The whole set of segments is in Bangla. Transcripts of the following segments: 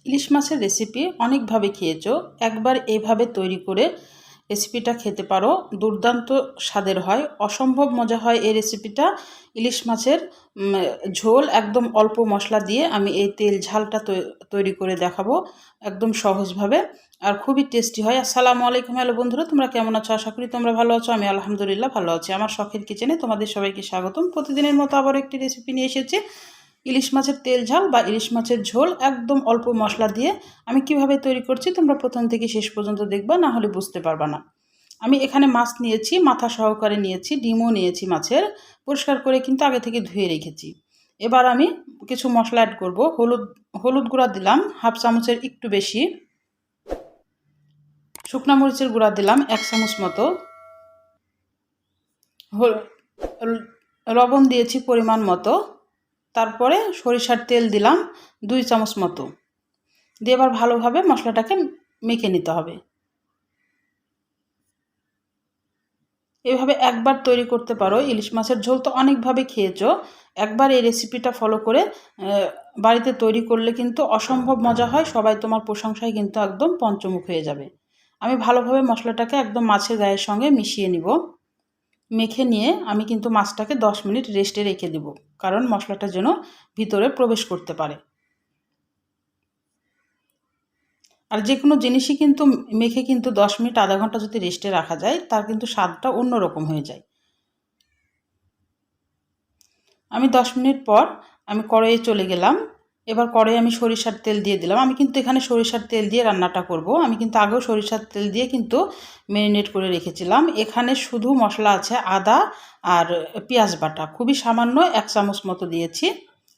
ইলিশ মাছের রেসিপি অনেকভাবে খেয়েছো, একবার এইভাবে তৈরি করে রেসিপিটা খেতে পারো। দুর্দান্ত স্বাদের হয়, অসম্ভব মজা হয় এই রেসিপিটা। ইলিশ মাছের ঝোল একদম অল্প মশলা দিয়ে আমি এই তেল ঝালটা তৈরি করে দেখাবো একদম সহজভাবে, আর খুবই টেস্টি হয়। আসসালামু আলাইকুম, হ্যালো বন্ধুরা, তোমরা কেমন আছো? আশা করি তোমরা ভালো আছো। আমি আলহামদুলিল্লাহ ভালো আছি। আমার শখের কিচেনে তোমাদের সবাইকে স্বাগতম। প্রতিদিনের মতো আবার একটি রেসিপি নিয়ে এসেছি, ইলিশ মাছের তেল ঝাল বা ইলিশ মাছের ঝোল একদম অল্প মশলা দিয়ে। আমি কিভাবে তৈরি করছি তোমরা প্রথম থেকে শেষ পর্যন্ত দেখবা, না হলে বুঝতে পারবা না। আমি এখানে মাছ নিয়েছি, মাথা সহকারে নিয়েছি, ডিমও নিয়েছি মাছের, পরিষ্কার করে কিন্তু আগে থেকে ধুয়ে রেখেছি। এবার আমি কিছু মশলা অ্যাড করব। হলুদ গুঁড়া দিলাম হাফ চামচের একটু বেশি, শুকনো মরিচের গুঁড়া দিলাম 1 চামচ মতো, লবণ দিয়েছি পরিমাণ মতো, তারপরে সরিষার তেল দিলাম 2 চামচ মতো দিয়ে এবার ভালোভাবে মশলাটাকে মেখে নিতে হবে। এভাবে একবার তৈরি করতে পারো। ইলিশ মাছের ঝোল তো অনেকভাবে খেয়েছো, একবার এই রেসিপিটা ফলো করে বাড়িতে তৈরি করলে কিন্তু অসম্ভব মজা হয়। সবাই তোমার প্রশংসায় কিন্তু একদম পঞ্চমুখ হয়ে যাবে। আমি ভালোভাবে মশলাটাকে একদম মাছের গায়ের সঙ্গে মিশিয়ে নিব। মেখে নিয়ে আমি কিন্তু মাছটাকে 10 মিনিট রেস্টে রেখে দেব, কারণ মশলাটা যেন ভিতরে প্রবেশ করতে পারে। আর যে কোনো জিনিসই কিন্তু মেখে কিন্তু 10 মিনিট আধা ঘন্টা যদি রেস্টে রাখা যায়, তার কিন্তু স্বাদটা অন্যরকম হয়ে যায়। আমি 10 মিনিট পর আমি কড়াইয়ে চলে গেলাম। এবার কড়াইয়ে আমি সরিষার তেল দিয়ে দিলাম। আমি কিন্তু এখানে সরিষার তেল দিয়ে রান্নাটা করব। আমি কিন্তু আগেও সরিষার তেল দিয়ে কিন্তু ম্যারিনেট করে রেখেছিলাম। এখানে শুধু মশলা আছে আদা আর পেঁয়াজ বাটা, খুবই সামান্য 1 চামচ মতো দিয়েছি।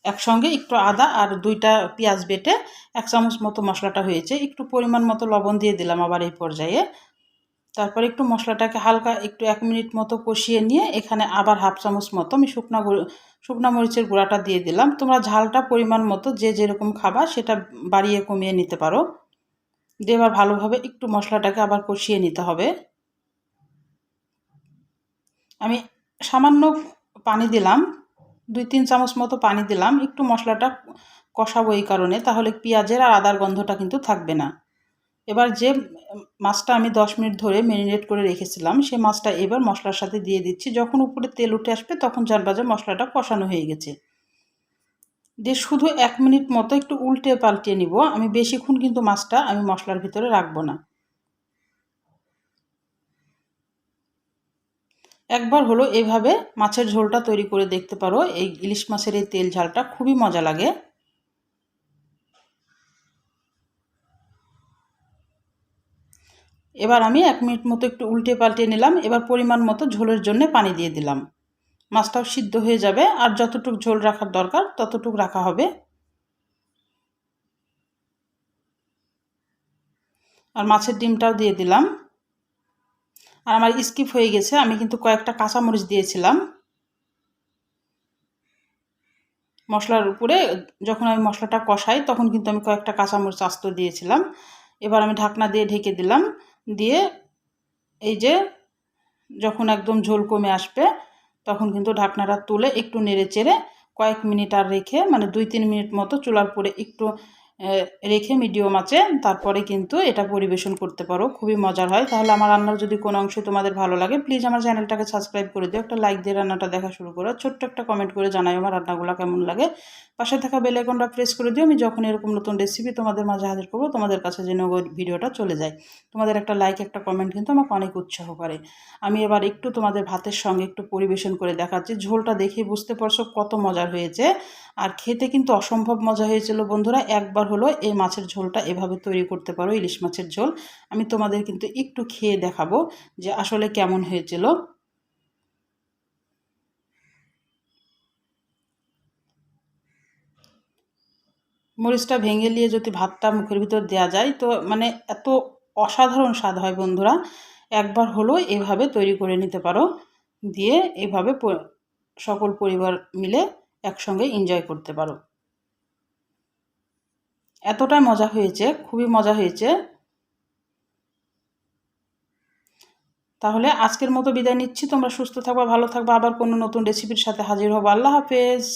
একসঙ্গে একটু আদা আর 2টা পেঁয়াজ বেটে 1 চামচ মতো মশলাটা হয়েছে। একটু পরিমাণ মতো লবণ দিয়ে দিলাম আবার এই পর্যায়ে। তারপরে একটু মশলাটাকে হালকা একটু 1 মিনিট মতো কষিয়ে নিয়ে এখানে আবার হাফ চামচ মতো আমি শুকনো মরিচের গুঁড়াটা দিয়ে দিলাম। তোমরা ঝালটা পরিমাণ মতো যে যেরকম খাবা সেটা বাড়িয়ে কমিয়ে নিতে পারো। দিয়ে এবার ভালোভাবে একটু মশলাটাকে আবার কষিয়ে নিতে হবে। আমি সামান্য পানি দিলাম, 2-3 চামচ মতো পানি দিলাম। একটু মশলাটা কষাবো এই কারণে, তাহলে পেঁয়াজের আর আদার গন্ধটা কিন্তু থাকবে না। এবার যে মাছটা আমি 10 মিনিট ধরে ম্যারিনেট করে রেখেছিলাম, সেই মাছটা এবার মশলার সাথে দিয়ে দিচ্ছি। যখন উপরে তেল উঠে আসবে তখন জানবা যে মশলাটা কষানো হয়ে গেছে। দিয়ে শুধু 1 মিনিট মতো একটু উল্টে পাল্টে নিব। আমি বেশিক্ষণ কিন্তু মাছটা আমি মশলার ভিতরে রাখবো না। একবার হলো এইভাবে মাছের ঝোলটা তৈরি করে দেখতে পারো। এই ইলিশ মাছের এই তেল ঝালটা খুবই মজা লাগে। এবার আমি 1 মিনিট মতো একটু উল্টে পাল্টে নিলাম। এবার পরিমাণ মতো ঝোলের জন্য পানি দিয়ে দিলাম। মাছটাও সিদ্ধ হয়ে যাবে, আর যতটুকু ঝোল রাখার দরকার ততটুকু রাখা হবে। আর মাছের ডিমটাও দিয়ে দিলাম। আর আমার স্কিপ হয়ে গেছে, আমি কিন্তু কয়েকটা কাঁচামরিচ দিয়েছিলাম মশলার উপরে। যখন আমি মশলাটা কষাই তখন কিন্তু আমি কয়েকটা কাঁচামরিচ আস্ত দিয়েছিলাম। এবার আমি ঢাকনা দিয়ে ঢেকে দিলাম। দিয়ে এই যে যখন একদম ঝোল কমে আসবে তখন কিন্তু ঢাকনাটা তুলে একটু নেড়ে চেড়ে কয়েক মিনিট আর রেখে, মানে 2-3 মিনিট মতো চুলার পরে একটু রেখে মিডিয়াম আঁচে তারপরে কিন্তু এটা পরিবেশন করতে পারো। খুবই মজার হয়। তাহলে আমার রান্নার যদি কোনো অংশ তোমাদের ভালো লাগে, প্লিজ আমার চ্যানেলটাকে সাবস্ক্রাইব করে দিও, একটা লাইক দিয়ে রান্নাটা দেখা শুরু করো, ছোট্ট একটা কমেন্ট করে জানাই আমার রান্নাগুলো কেমন লাগে। পাশে থাকা বেল আইকনটা প্রেস করে দিও। আমি যখন এরকম নতুন রেসিপি তোমাদের মাঝে হাজির করবো তোমাদের কাছে যেন ভিডিওটা চলে যায়। তোমাদের একটা লাইক একটা কমেন্ট কিন্তু আমাকে অনেক উৎসাহ করে। আমি এবার একটু তোমাদের ভাতের সঙ্গে একটু পরিবেশন করে দেখাচ্ছি। ঝোলটা দেখে বুঝতে পারছো কত মজার হয়েছে, আর খেতে কিন্তু অসম্ভব মজা হয়েছিল বন্ধুরা। একবার হলো এই মাছের ঝোলটা এভাবে তৈরি করতে পারো, ইলিশ মাছের ঝোল। আমি তোমাদের কিন্তু একটু খেয়ে দেখাবো যে আসলে কেমন হয়েছিল। মরিচটা ভেঙে নিয়ে যদি ভাতটা মুখের ভিতর দেওয়া যায় তো মানে এত অসাধারণ স্বাদ হয় বন্ধুরা। একবার হলো এভাবে তৈরি করে নিতে পারো, দিয়ে এভাবে সকল পরিবার মিলে একসঙ্গে এনজয় করতে পারো। এতটাই মজা হয়েছে, খুবই মজা হয়েছে। তাহলে আজকের মতো বিদায় নিচ্ছি। তোমরা সুস্থ থাকবা, ভালো থাকবা। আবার কোনো নতুন রেসিপির সাথে হাজির হবো। আল্লাহ হাফেজ।